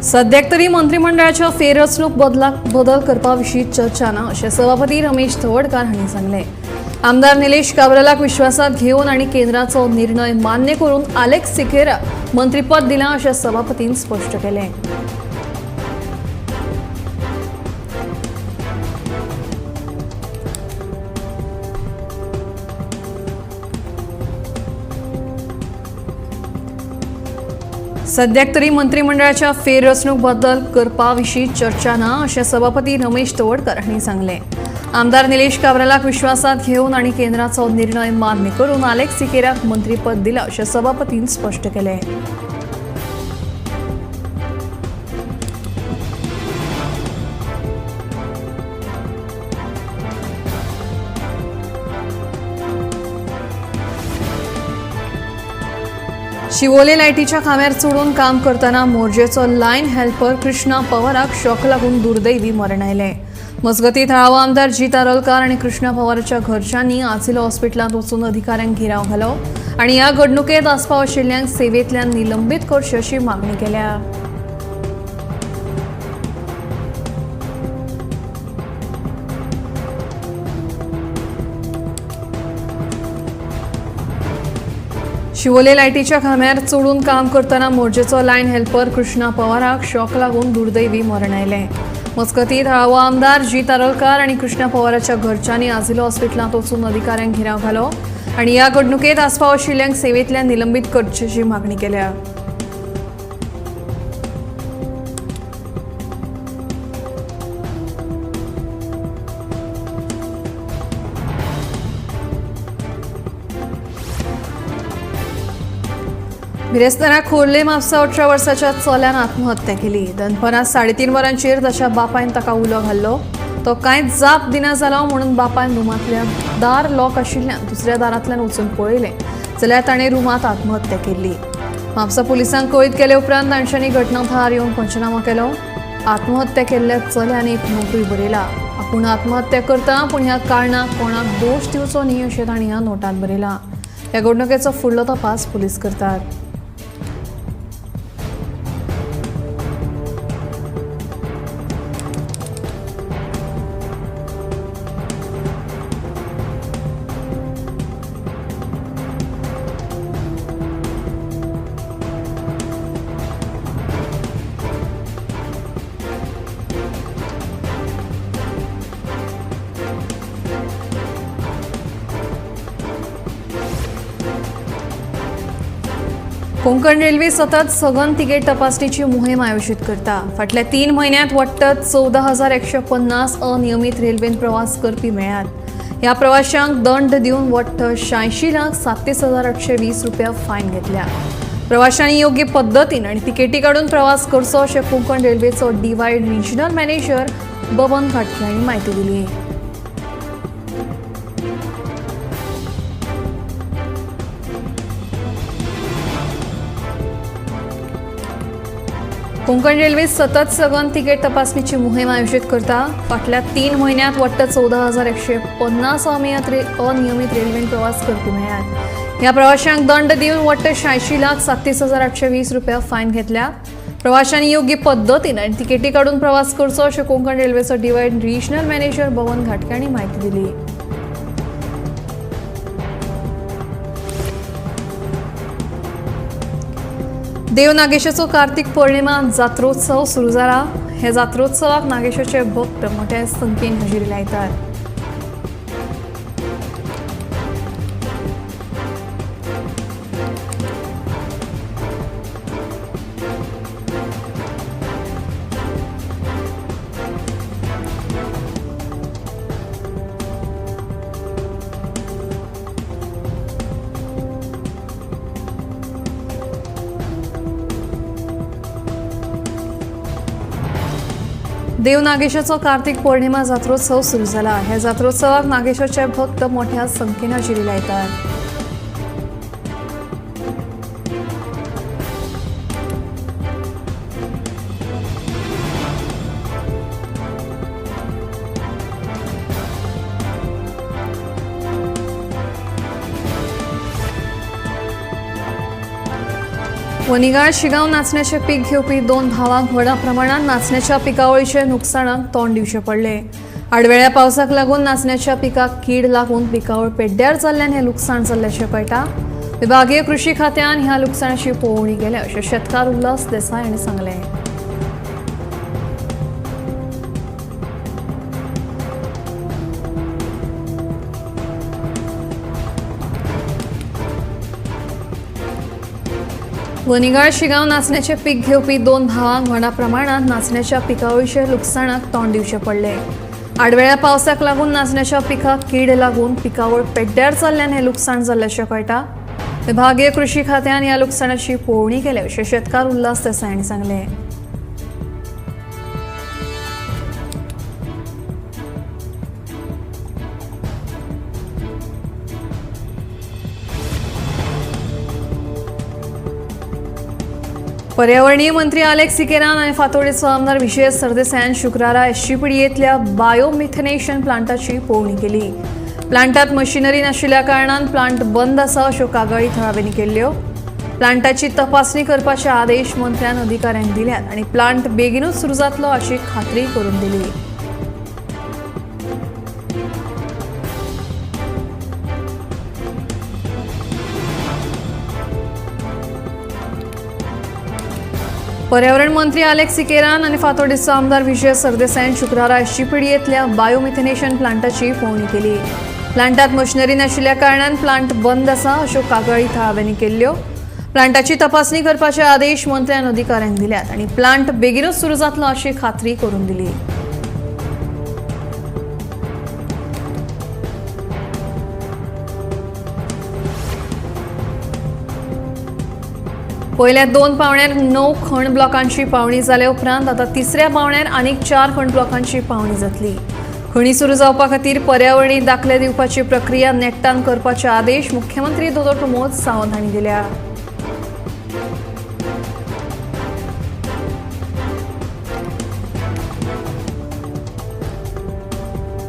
सद्याक तरी मंत्रिमंडळाच्या फेररचणूक बदल करपा विशीं चर्चा ना अशें सभापती रमेश तवडकार हांणी सांगलें। आमदार निलेश काब्रालाक विश्वासात घेवन आनी केंद्राचो निर्णय मान्य करून अलेक्स सिकेराक मंत्रीपद दिलां अशें सभापतीन स्पश्ट केलें। सद्याक तरी मंत्रिमंडळाच्या फेररचणूक बदल करपा विशीं चर्चा ना अशें सभापती रमेश तवडकार हांणी सांगलें। आमदार निलेश काब्रालाक विश्वासात घेवन आनी केंद्राचो निर्णय मान्य करून अलेक्स सिकेराक मंत्रीपद दिलां अशें सभापतीन स्पश्ट केलें। शिवोले लायटीच्या खांब्यार चडून काम करतना मोर्जेचो लायन हेल्पर कृष्णा पवाराक शॉक लागून दुर्दैवी मरण आयलें। मजगतीं थळावो आमदार जी तारोलकार आनी कृष्णा पवाराच्या घरच्यांनी आजिलो हॉस्पिटलांत वचून अधिकाऱ्यांक घेराव घालो आनी ह्या घडणुकेंत आस्पाव आशिल्ल्यांक सेवेंतल्यान निलंबीत करचे अशी मागणी केल्या। शिवोले लायटीच्या खांब्यार चडून काम करतना मोर्जेचो लायन हेल्पर कृष्णा पवाराक शॉक लागून दुर्दैवी मरण आयलें। मजगतीं थळावो आमदार जी तारोलकार आनी कृष्णा पवाराच्या घरच्यांनी आजिलो हॉस्पिटलांत वचून अधिकाऱ्यांक घेराव घालो आनी ह्या घडणुकेंत आस्पाव आशिल्ल्यांक सेवेंतल्यान निलंबीत करचे अशी मागणी केल्या। बिरेस्तारा खोर्ले म्हापसा 18 वर्साच्या चल्यान आत्महत्या केली। दनपरां 3:30 वरांचेर ताच्या बापायन ताका उलो घाल्लो। तो कांयच जाप दिना जालो म्हणून बापायन रुमांतल्यान दार लॉक आशिल्ल्यान दुसऱ्या दारांतल्यान वचून पळयलें जाल्यार ताणें रुमांत आत्महत्या केल्ली। म्हापसा पुलिसांक कळीत केले उपरांत तांच्यांनी घटनाथळार येवन पंचनामा केलो। आत्महत्या केल्ल्या चल्यान एक नोटूय बरयला। आपूण आत्महत्या करता पूण ह्या कारणाक कोणाक दोश दिवचो न्ही अशें तांणी ह्या नोटांत बरयलां। ह्या घडणुकेचो फुडलो तपास पुलीस करतात। कोंकण रेल्वे सतत सघन तिकेट तपासणीची मोहीम आयोजित करता। फाटल्या 3 म्हयन्यांत वट्टत 14,150 अनियमीत रेल्वेन प्रवास करपी मेळ्ळ्यात। ह्या प्रवाशांक दंड दिवन वट्ट 86,37,820 रुपया फायन घेतल्या। प्रवाशांनी योग्य पद्दतीन आनी तिकेटी काडून प्रवास करचो अशें कोंकण रेल्वेचो डिवायड रिजनल मॅनेजर बबन घाटके हांणी म्हायती दिली। कोंकण रेल्वे सतत सघन तिकेट तपासणीची मोहीम आयोजित करता। फाटल्या 3 म्हयन्यांत वट्ट 14,150 अनियमीत रेल्वेन प्रवास करपी मेळ्ळ्यात। ह्या प्रवाशांक दंड दिवन वट्ट 86,37,820 रुपया फायन घेतल्या। प्रवाशांनी योग्य पद्दतीन आनी तिकेटी काडून प्रवास करचो अशें कोंकण रेल्वेचो डिवायड रिजनल मॅनेजर बबन घाटके हांणी म्हायती दिली। देव नागेशाचो कार्तिक पौर्णिमा जात्रोत्सव सुरू जाला। हे जात्रोत्सवाक नागेशाचे भक्त मोठ्या संख्येन हजेरी लायतात। देव नागेशाचो कार्तिक पौर्णिमा जात्रोत्सव सुरू जाला। ह्या जात्रोत्सवाक नागेशाचे भक्त मोठ्या संख्येन हजेरी लायतात। वनिगाळ शिगाव नाचण्याचे पीक घेवपी दोन भावांक व्हडा प्रमाणात नाचण्याच्या पिकावळीचे नुकसानाक तोंड दिवचे पडले। आडवेळ्या पावसाक लागून नाचण्याच्या पिकाक कीड लागून पिकावळ पेड्ड्यार जाल्ल्यान हे लुकसाण जाल्ल्याचे कळटा। विभागीय कृषी खात्यान ह्या लुकसाणाची पळोवणी केल्या अशें शेतकार उल्हास देसाय हांणी सांगलें। वनिगाळ शिगाव नाचण्याचे पीक घेवपी दोन भावांक व्हडा प्रमाणात नाचण्याच्या पिकावळीचे लुकसाणाक तोंड दिवचे पडले। आडवेळ्या पावसाक लागून नाचण्याच्या पिकाक कीड लागून पिकावळ पेड्ड्यार जाल्ल्यान हे लुकसाण जाल्ल्याचे कळटा। विभागीय कृषी खात्यान ह्या लुकसाणाची पळोवणी केल्या अशें शेतकार उल्हास देसाय हांणी सांगलें। पर्यावरणीय मंत्री अलेक्स सिकेरान आणि फातोडेचो आमदार विजय सरदेसायान शुक्रारा एसजीपीडीएतल्या बायोमिथेनेशन प्लांटाची पळोवणी केली। प्लांटात मशिनरी नाशिल्ल्या कारणान प्लांट बंद आसा अश्यो कागाळी थळाव्यांनी केल्ल्यो। प्लांटाची तपासणी करपाचे आदेश मंत्र्यान अधिकाऱ्यांक दिल्यात आणि प्लांट बेगीनूच सुरू जातलो अशी खात्री करून दिली। पर्यावरण मंत्री अलेक्स सिकेरान आणि फातोडेचो आमदार विजय सरदेसायान शुक्रारा एसजीपीडीएतल्या बायोमिथेनेशन प्लांटाची पळोवणी केली। प्लांटात मशिनरी नाशिल्ल्या कारणान प्लांट बंद आसा अश्यो कागाळी थळाव्यांनी केल्ल्यो। प्लांटाची तपासणी करपाचे आदेश मंत्र्यान अधिकाऱ्यांक दिल्यात आणि प्लांट बेगीनूच सुरू जातलो अशी खात्री करून दिली। पयल्या दोन पावण्यार 9 खण ब्लॉकांची पावणी जाले उपरांत आता तिसऱ्या पावण्यार आनीक 4 खण ब्लॉकांची पावणी जातली। खणी सुरू जावपा खातीर पर्यावरणीय दाखले दिवपाची प्रक्रिया नेटान करपाचे आदेश मुख्यमंत्री दोतोर प्रमोद सावंत हांणी दिल्या।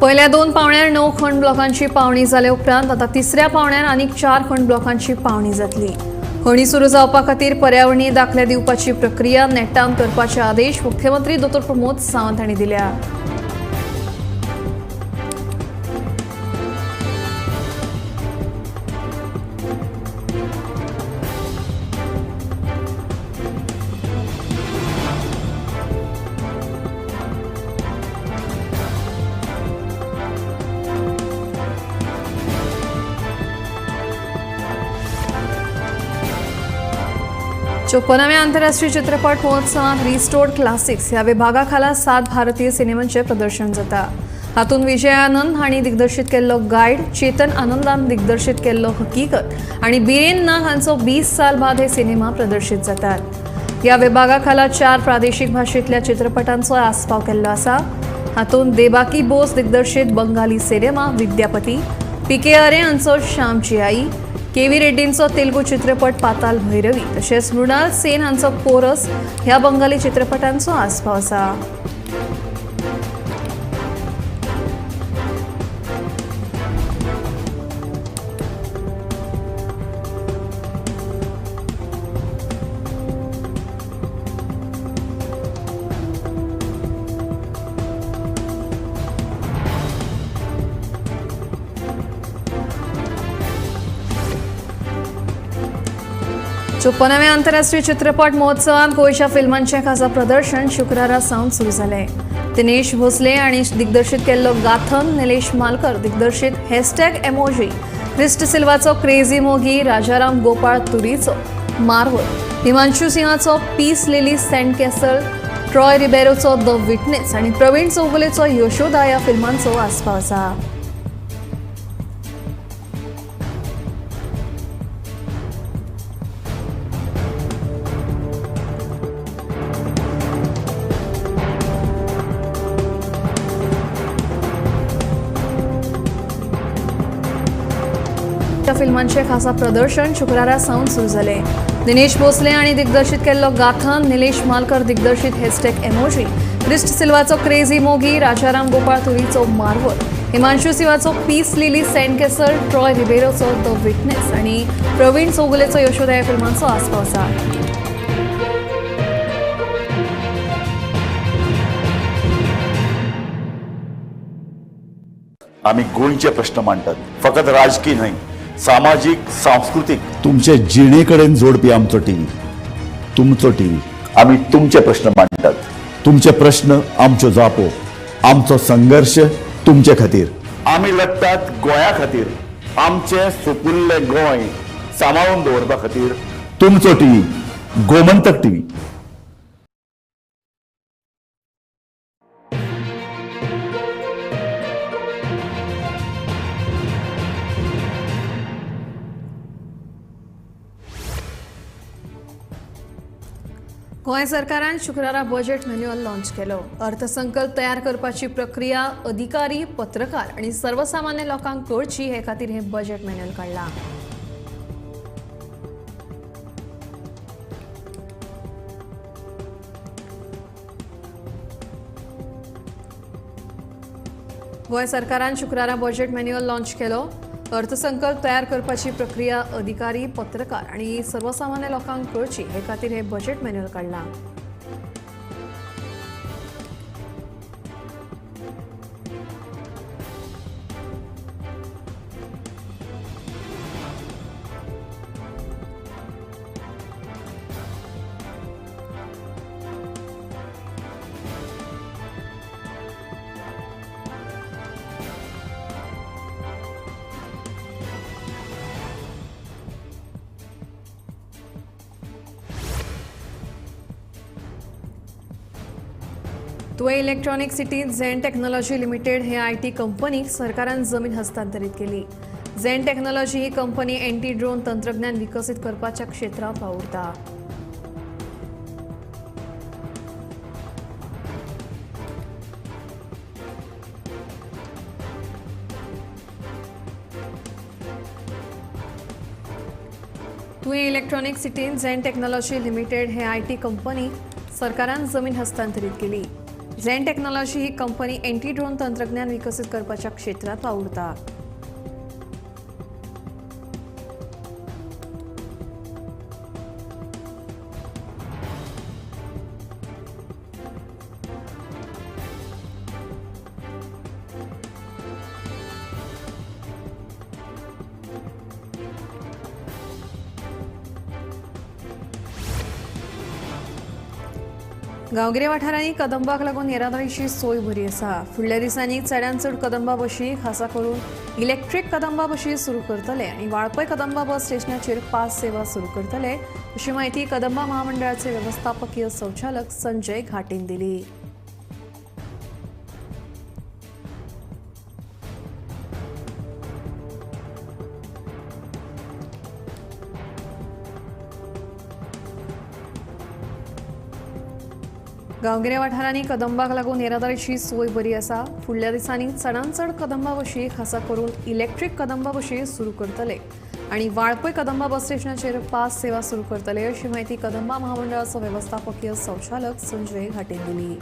पयल्या दोन पावण्यार 9 खण ब्लॉकांची पावणी जाले उपरांत आता तिसऱ्या पावण्यार आनीक 4 खण ब्लॉकांची पावणी जातली। खणी सुरू जावपा खातीर पर्यावरणीय दाखले दिवपाची प्रक्रिया नेटान करपाचे आदेश मुख्यमंत्री दोतोर प्रमोद सावंत हांणी दिल्या। चोपनाव्या आंतरराष्ट्रीय चित्रपट महोत्सवात रिस्टोर्ड क्लासिक्स ह्या विभागाखाला 7 भारतीय सिनेमांचे प्रदर्शन जाता। हातून विजय आनंद हांणी दिग्दर्शित केल्लो गायड, चेतन आनंदान दिग्दर्शित केल्लो हकीकत आणि बिरेन नाग हांचो 20 साल बाद हे सिनेमा प्रदर्शित जातात। ह्या विभागाखाला 4 प्रादेशीक भाषेतल्या चित्रपटांचो आस्पाव केल्लो आसा। हातून देबाकी बोस दिग्दर्शित बंगाली सिनेमा विद्यापती, पीके आरे हांचो श्यामची आई, केवी रेड्डींचो तेलुगू चित्रपट पाताल भैरवी तशेंच मृणाल सेन हांचो पोरस ह्या बंगाली चित्रपटांचो आस्पाव आसा। चोपनाव्या आंतरराष्ट्रीय चित्रपट महोत्सवात गोयच्या फिल्मांचे खासा प्रदर्शन शुक्रारा सावन सुरू झाले। दिनेश भोसले आणि दिग्दर्शित केल्लो गाथन, निलेश मालकर दिग्दर्शित हॅशटॅग एमोजी, क्रिस्ट सिल्वाचो क्रेझी मोगी, राजाराम गोपाळ तुरीचो मार्वल, हिमांशू सिंहाचो peace lily saint castle, Troy रिबेरोचो द विटनेस आणि प्रवीण चौगुलेचो यशोदा या फिल्मांचो आस्पाव आसा। फिल्मांचे खासा प्रदर्शन शुक्रारा सावन सुरू झाले। दिनेश भोसले आणि दिग्दर्शित केल्लो गाथन, निलेश मालकर दिग्दर्शित हॅशटॅग एमोजी, क्रिस्ट सिल्वाचो क्रेझी मोगी, राजाराम गोपाळ तुरीचो मार्वल, हिमांशू सिंहाचो peace lily saint castle, Troy रिबेरोचो द विटनेस आणि प्रवीण चौगुलेचो यशोदा या फिल्मांचो आस्पाव आसा। आम्ही गोंयचे प्रश्न मांडटात, फकत राजकीय न्हय, सामाजीक सांस्कृतिक तुमचे जिणेकडेन जोडपी आमचो टीव्ही, तुमचो टीव्ही. आम्ही तुमचे प्रश्न मांडटात, तुमचे प्रश्न आमच्यो जापो, आमचो संघर्ष तुमचे खातीर. आम्ही लढटात गोंया खातीर, आमचे सोपुल्ले गोंय सांबाळून दवरपा खातीर. तुमचो टीव्ही, गोमंतक टीव्ही. गोंय सरकारान शुक्रारा बजेट मॅन्युअल लॉन्च केलो. अर्थसंकल्प तयार करपाची प्रक्रिया अधिकारी, पत्रकार आणि सर्वसामान्य लोकांक कळची हे खातीर हे बजेट मॅन्युअल काढला. गोंय सरकारान शुक्रारा बजेट मॅन्युअल लॉन्च केलो. अर्थसंकल्प तयार करपाची प्रक्रिया अधिकारी, पत्रकार आणि सर्वसामान्य लोकांक कळची हे खातीर हे बजेट मॅन्युअल काढला. Tuve electronic city Zen technology limited हे IT कंपनीक सरकारान जमीन हस्तांतरीत केली. झेन टेक्नॉलॉजी ही कंपनी एंटी ड्रोन तंत्रज्ञान विकसित करपाच्या क्षेत्रात वावुरता. Tuve electronic city Zen technology limited हे IT कंपनी सरकारान जमीन हस्तांतरीत केली. झेन टेक्नॉलॉजी ही कंपनी एंटी ड्रोन तंत्रज्ञान विकसित करपाच्या क्षेत्रात वावुरता. गांवगिऱ्या वाठारांनी कदंबाक लागून येरादारीची सोय बरी आसा. फुडल्या दिसांनी चडांत चड कदंबा बशी, खासा करून इलेक्ट्रीक कदंबा बशी सुरू करतले आनी वाळपय कदंबा बस स्टेशनाचेर पास सेवा सुरू करतले, अशी माहिती कदंबा महामंडळाचे व्यवस्थापकीय संचालक संजय घाटीन दिली. गांवगिऱ्या वाठारांनी कदंबाक लागून येरादारीची सोय बरी आसा. फुडल्या दिसांनी चडांत चड कदंबा बशी, खासा करून इलेक्ट्रीक कदंबा बशी सुरू करतले आनी वाळपय कदंबा बस स्टेशनाचेर पास सेवा सुरू करतले, अशी माहिती कदंबा महामंडळाचो व्यवस्थापकीय संचालक संजय घाटीन दिली.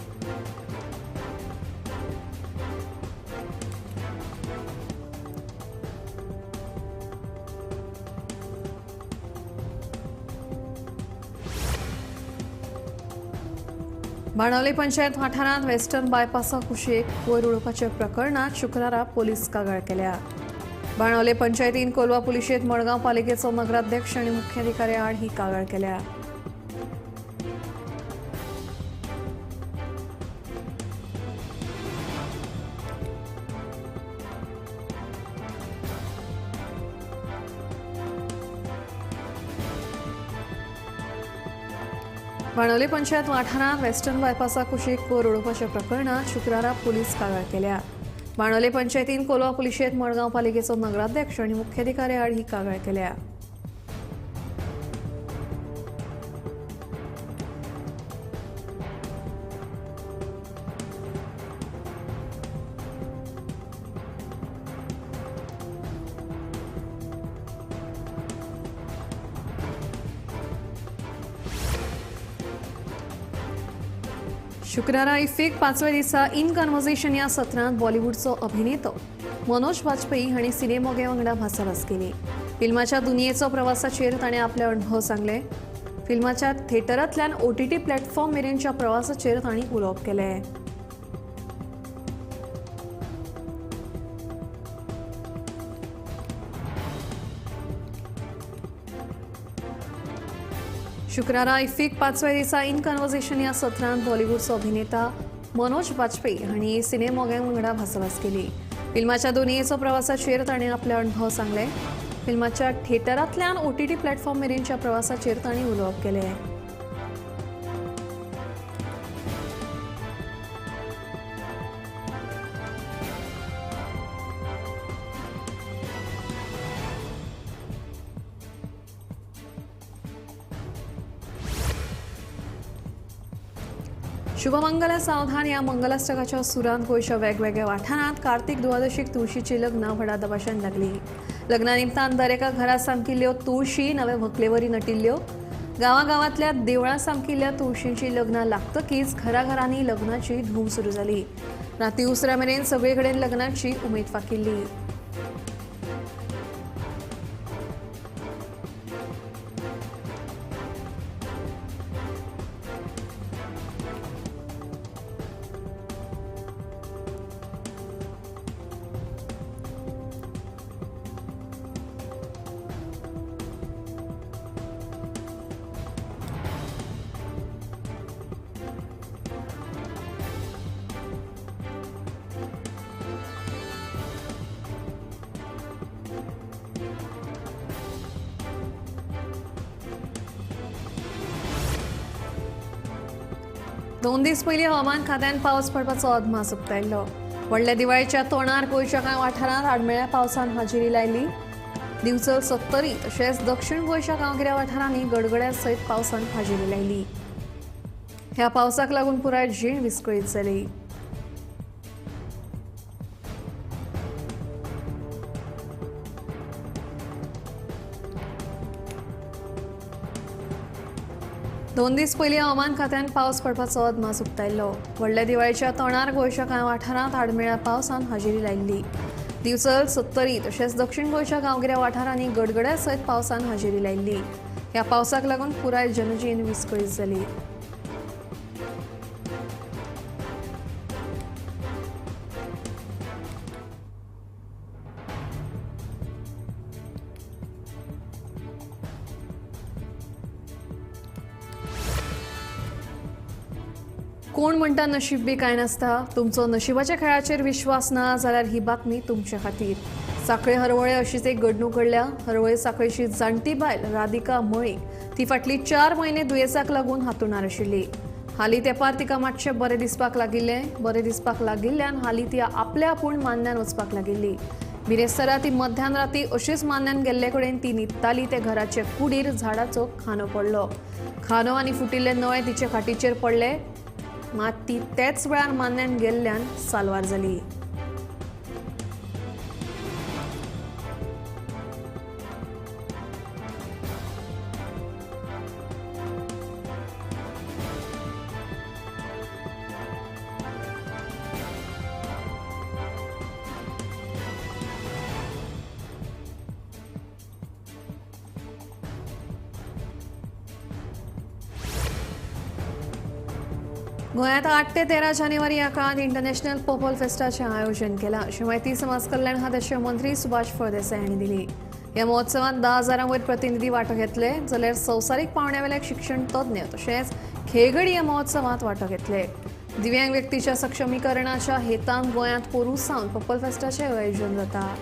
बाणावले पंचायत वाठारांत वेस्टर्न बायपासा कुशीक वयर उडोवपाच्या प्रकरणात शुक्रारा पोलीस कागाळ केल्या. बाणावले पंचायतीन कोलवा पुलिशेंत मडगांव पालिकेचो नगराध्यक्ष आनी मुख्याधिकारी आड ही कागाळ केल्या. बाणावले पंचायत वाठारांत वेस्टर्न बायपासा कुशीक वयर उडोवपाच्या प्रकरणात शुक्रारा पोलीस कागाळ केल्या. बाणावले पंचायतीन कोलवा पुलिशेंत मडगांव पालिकेचो नगराध्यक्ष आनी मुख्याधिकारी आड ही कागाळ केल्या. शुक्रारा इफ्फीक 5व्या दिसा इन कन्वर्सेशन ह्या सत्रांत बॉलिवूडचो अभिनेतो मनोज वाजपेयी हांणी सिनेमोगे वांगडा भासाभास केली. फिल्माच्या दुनियेचो प्रवासाचेर ताणें आपले अणभव सांगले. फिल्माच्या थिएटरांतल्यान OTT प्लॅटफॉर्म मेरेनच्या प्रवासाचेर तांणी उलोवप केलें. शुक्रारा इफ्फीक 5व्या दिसा इन कन्वर्सेशन या सत्रांत बॉलिवूडचो अभिनेता मनोज बाजपेयी हांणी सिनेमोग्यां वांगडा भासाभास केली. फिल्माच्या दुनियेचो प्रवासाचेर ताणें आपले अणभव सांगले. फिल्माच्या थिएटरांतल्यान OTT प्लॅटफॉर्म मेरेनच्या प्रवासाचेर ताणें उलोवप केलें. शुभमंगल सावधान या मंगलाष्टकाच्या सुरांत गोंयच्या वेगवेगळ्या वाठारांत कार्तिक द्वादशीक तुळशीची लग्नां व्हडा दबाशान लागली. लग्ना निमतान दरेका घरांत सामकिल्ल्यो तुळशी नवे व्हंकलेवरी नटिल्ल्यो. गांवांगांवांतल्या देवळां सामकिल्ल्या तुळशींची लग्नां लागतकीच घराघरांनी लग्नाची धूम सुरू जाली. राती उसरा मेरेन सगळे कडेन लग्नाची उमेद फाकिल्ली. दोन दीस पयलीं हवामान खात्यान पावस पडपाचो अदमास उक्तायल्लो. व्हडल्या दिवाळेच्या तोंडार गोंयच्या कांय वाठारांत आडमेळ्या पावसान हजेरी लायली. दिवचल 70 तशेंच दक्षिण गोंयच्या गांवगिऱ्या वाठारांनी गडगड्या सयत पावसान हजेरी लायली. ह्या पावसाक लागून पुराय जीण विस्कळीत जाली. दोन दीस पयलीं हवामान खात्यान पावस पडपाचो अदमास उक्तायल्लो. व्हडल्या दिवाळेच्या तोंडार गोंयच्या कांय वाठारांत आडमेळ्या पावसान हजेरी लायिल्ली. दिवचल 70 तशेंच दक्षिण गोंयच्या गांवगिऱ्या वाठारांनी गडगड्या सयत पावसान हजेरी लायिल्ली. ह्या पावसाक लागून पुराय जनजीण विस्कळीत जाली. कोण म्हणटा नशीब बी कांय नासता. तुमचो नशिबाच्या खेळाचेर विश्वास ना जाल्यार ही बातमी तुमच्या खातीर. सांखळे हरवळे अशीच एक घडणूक घडल्या. हरवळे सांखळेची जाणटी बायल राधिका मळी ती फाटली 4 म्हयने दुयेंसाक लागून हांतरुणार आशिल्ली. हालीं तेंपार तिका मातशें बरें दिसपाक लागिल्ल्यान हालीं ती आपल्या आपूण मान्न्यान वचपाक लागिल्ली. बिरेस्तारा ती मध्यान राती अशीच मान्न्यान गेल्ले कडेन ती न्हिदताली ते घराचे कुडीर झाडाचो खांदो पडलो. खांदो आनी फुटिल्ले नळे तिचे खाटीचेर पडले. मात ती तेच वेळार मान्न्यान गेल्ल्यान साल्वार जाली. गोंयांत 8 ते 13 जानेवारी ह्या काळात इंटरनॅशनल पर्पल फेस्टाचें आयोजन केलां अशी माहिती समाज कल्याण खात्याचे मंत्री सुभाष फळदेसाय हांणी दिली. ह्या महोत्सवांत 10,000 वयर प्रतिनिधी वांटो घेतले जाल्यार संवसारीक पावंड्यावेले शिक्षण तज्ञ तशेंच खेळगडी ह्या महोत्सवांत वांटो घेतले. दिव्यांग व्यक्तीच्या सक्षमीकरणाच्या हेतान गोंयांत पोरूं सावन पर्पल फेस्टाचें आयोजन जाता.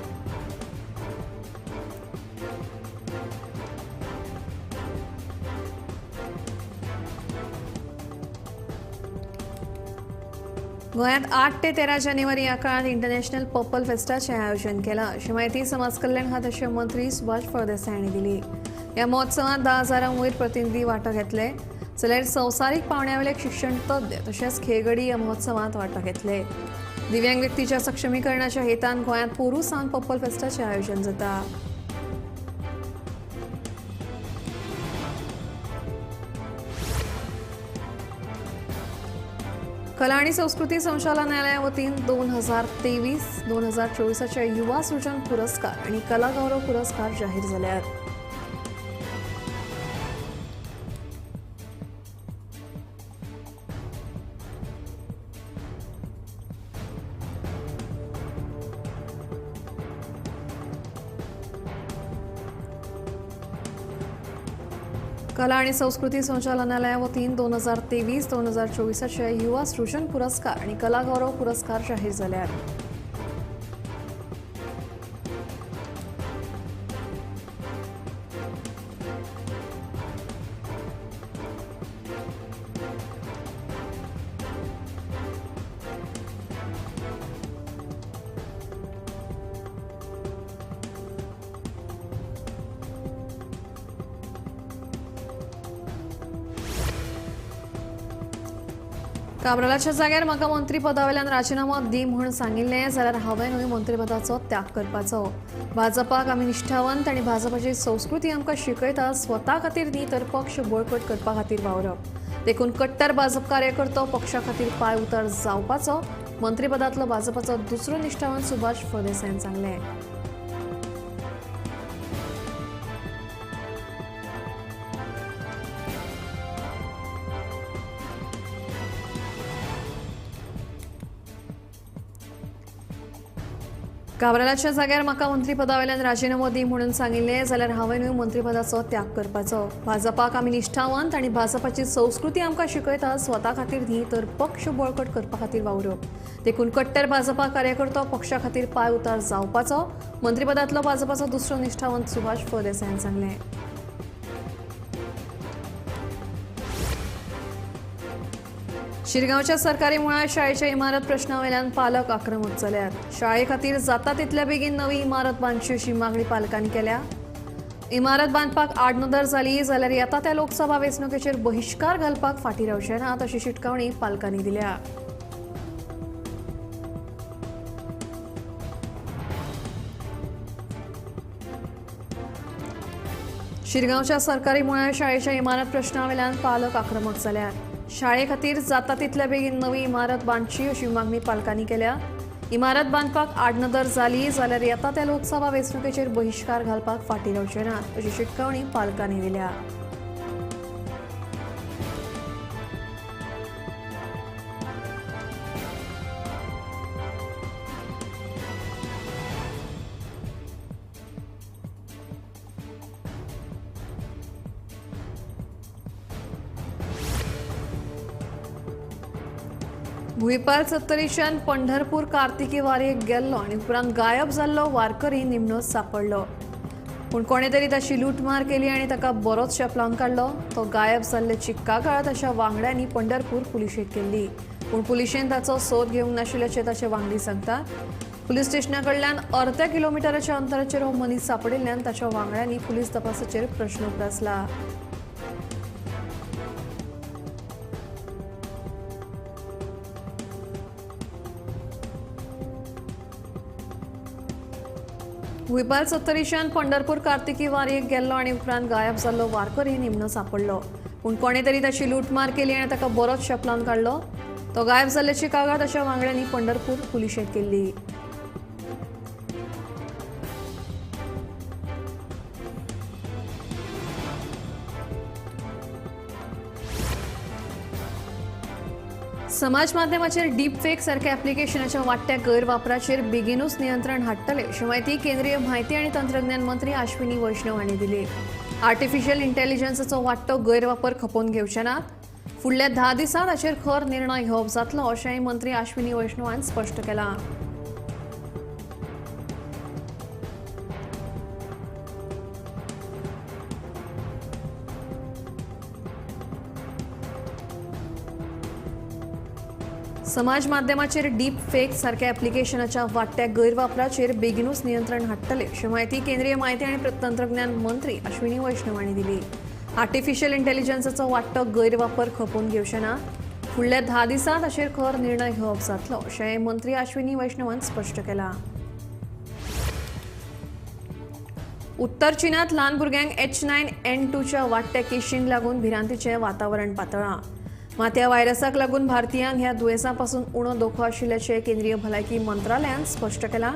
गोंयांत 8 ते 13 जानेवारी ह्या काळात इंटरनॅशनल पर्पल फेस्टाचें आयोजन केलां अशी माहिती समाज कल्याण खात्याचे मंत्री सुभाष फळदेसाय हांणी दिली. ह्या महोत्सवांत 10,000 वयर प्रतिनिधी वांटो घेतले जाल्यार संवसारीक पावंड्यावेले शिक्षण तज्ञ तशेंच खेळगडी ह्या महोत्सवांत वांटो घेतले. दिव्यांग व्यक्तीच्या सक्षमीकरणाच्या हेतान गोंयांत पोरूं सावन पर्पल फेस्टाचें आयोजन जाता. कला आणि संस्कृती संचालनालया वतीन 2023-2024 युवा सृजन पुरस्कार आणि कला गौरव पुरस्कार जाहीर जाल्यात. कला आणि संस्कृती संचालनालयावतीन 2023-2024 युवा सृजन पुरस्कार आणि कला गौरव पुरस्कार जाहीर झाले आहेत. काब्रालाच्या जाग्यार म्हाका मंत्रीपदावेल्यान राजीनामा दी म्हूण सांगिल्लें जाल्यार हांवें न्हय मंत्रीपदाचो त्याग करपाचो. भाजपाक आमी निश्ठावंत आनी भाजपाची संस्कृती आमकां शिकयता स्वता खातीर न्ही तर पक्ष बळकट करपा खातीर वावरप. देखून कट्टर भाजप कार्यकर्तो पक्षा खातीर पांय उतार जावपाचो मंत्रीपदांतलो भाजपाचो दुसरो निश्ठावंत सुभाष फळदेसायन सांगलें. काब्रालाच्या जाग्यार म्हाका मंत्रीपदावेल्यान राजीनामो दी म्हणून सांगिल्लें जाल्यार हांवें न्हय मंत्रीपदाचो त्याग करपाचो. भाजपाक आमी निश्ठावंत आनी भाजपाची संस्कृती आमकां शिकयता स्वता खातीर न्ही तर पक्ष बळकट करपा खातीर वावरप. देखून कट्टर भाजपा कार्यकर्तो पक्षा खातीर पांय उतार जावपाचो मंत्रीपदांतलो भाजपाचो दुसरो निश्ठावंत सुभाष फळदेसायन सांगलें. शिरगांवच्या सरकारी मुळा शाळेच्या इमारत प्रश्नावेल्यान पालक आक्रमक जाल्यात. शाळे खातीर जाता तितल्या बेगीन नवी इमारत बांदची अशी मागणी पालकांनी केल्या. इमारत बांदपाक आडनदर जाली जाल्यार येता त्या लोकसभा वेंचणुकेचेर बहिष्कार घालपाक फाटीं रावचे नात अशी शिटकावणी पालकांनी दिल्या. शिरगांवच्या सरकारी मुळा शाळेच्या इमारत प्रश्नावेल्यान पालक आक्रमक जाल्यात. शाळे खातीर जाता तितल्या बेगीन नवी इमारत बांदची अशी मागणी पालकांनी केल्या. इमारत बांदपाक आडनदर जाली जाल्यार येता त्या लोकसभा वेंचणुकेचेर बहिष्कार घालपाक फाटीं रावचे नात अशी शिटकावणी पालकांनी दिल्या. भुईपाल सत्तरीच्यान पंढरपूर कार्तिकी वारेक गेल्लो आनी उपरांत गायब जाल्लो वारकरी निमणो सापडलो. पूण कोणे तरी ताची लूटमार केली आनी ताका बरोच शेपलावन काडलो. तो गायब जाल्ल्याची कागाळ ताच्या वांगड्यांनी पंढरपूर पुलिशेक केल्ली. पूण पुलिशेन ताचो सोद घेवंक नाशिल्ल्याचे ताचे वांगडी सांगतात. पुलीस स्टेशना कडल्यान अर्ध्या किलोमिटराच्या अंतराचेर हो मनीस सापडिल्ल्यान ताच्या वांगड्यांनी पुलीस तपासाचेर प्रश्न उपरासला. भुईपाल सत्तरीच्यान पंढरपूर कार्तिकी वारेक गेल्लो आनी उपरांत गायब जाल्लो वारकरी निमणो सापडलो. पूण कोणे तरी ताची लूटमार केली आनी ताका बरोच शेपलावन काडलो. तो गायब जाल्ल्याची कागाळ ताच्या वांगड्यांनी पंढरपूर पुलिशेक केल्ली. समाज माध्यमाचेर डीप फेक सारख्या ॲप्लिकेशनाच्या वाडट्या गैरवापराचेर बेगीनूच नियंत्रण हाडटले अशी माहिती केंद्रीय म्हायती आनी तंत्रज्ञान मंत्री अश्विनी वैष्णव हांणी दिली. आर्टिफिशियल इंटेलिजन्साचो वाडटो गैरवापर खपोवन घेवचे नात. फुडल्या 10 दिसां ताचेर खर निर्णय घेवप जातलो अशेंय मंत्री अश्विनी वैष्णव हांणी स्पश्ट केलां. समाज माध्यमाचेर डीप फेक सारख्या ॲप्लिकेशनाच्या वाडट्या गैरवापराचेर बेगीनूच नियंत्रण हाडटले अशी माहिती केंद्रीय म्हायती आनी तंत्रज्ञान मंत्री अश्विनी वैष्णव हांणी दिली. आर्टिफिशियल इंटेलिजन्साचो वाडटो गैरवापर खपोवन घेवचे ना. फुडल्या 10 दिसां ताचेर खर निर्णय घेवप जातलो अशेंय मंत्री अश्विनी वैष्णव हांणी स्पश्ट केलां. उत्तर चीनांत ल्हान भुरग्यांक H9N2च्या वाडट्या केशींक लागून भिरांतीचें वातावरण पातळ्ळां. मात ह्या व्हायरसाक लागून भारतीयांक ह्या दुयेंसा पासून उणो धोको आशिल्ल्याचें केंद्रीय भलायकी मंत्रालयान स्पश्ट केलां.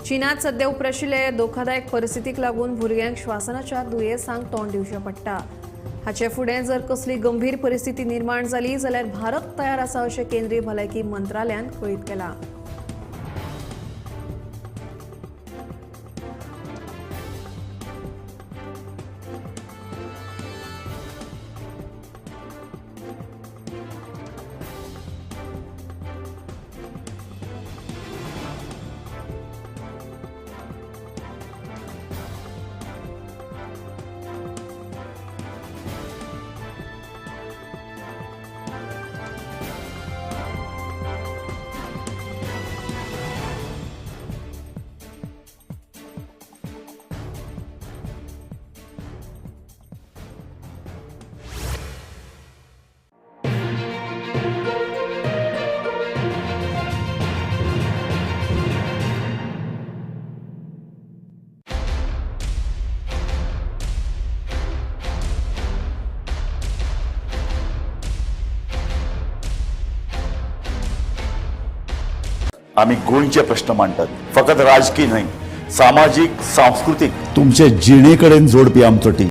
चीनांत सध्या उपराशिल्ल्या धोकादायक परिस्थितीक लागून भुरग्यांक श्वासनाच्या दुयेंसांक तोंड दिवचें पडटा. हाचे फुडें जर कसली गंभीर परिस्थिती निर्माण जाली जाल्यार भारत तयार आसा अशें केंद्रीय भलायकी मंत्रालयान कळीत केलां. आम्ही गोंयचे प्रश्न मांडटात. फकत राजकीय न्हय, सामाजीक सांस्कृतिक तुमचे जिणेकडेन जोडपी आमचो टीव्ही.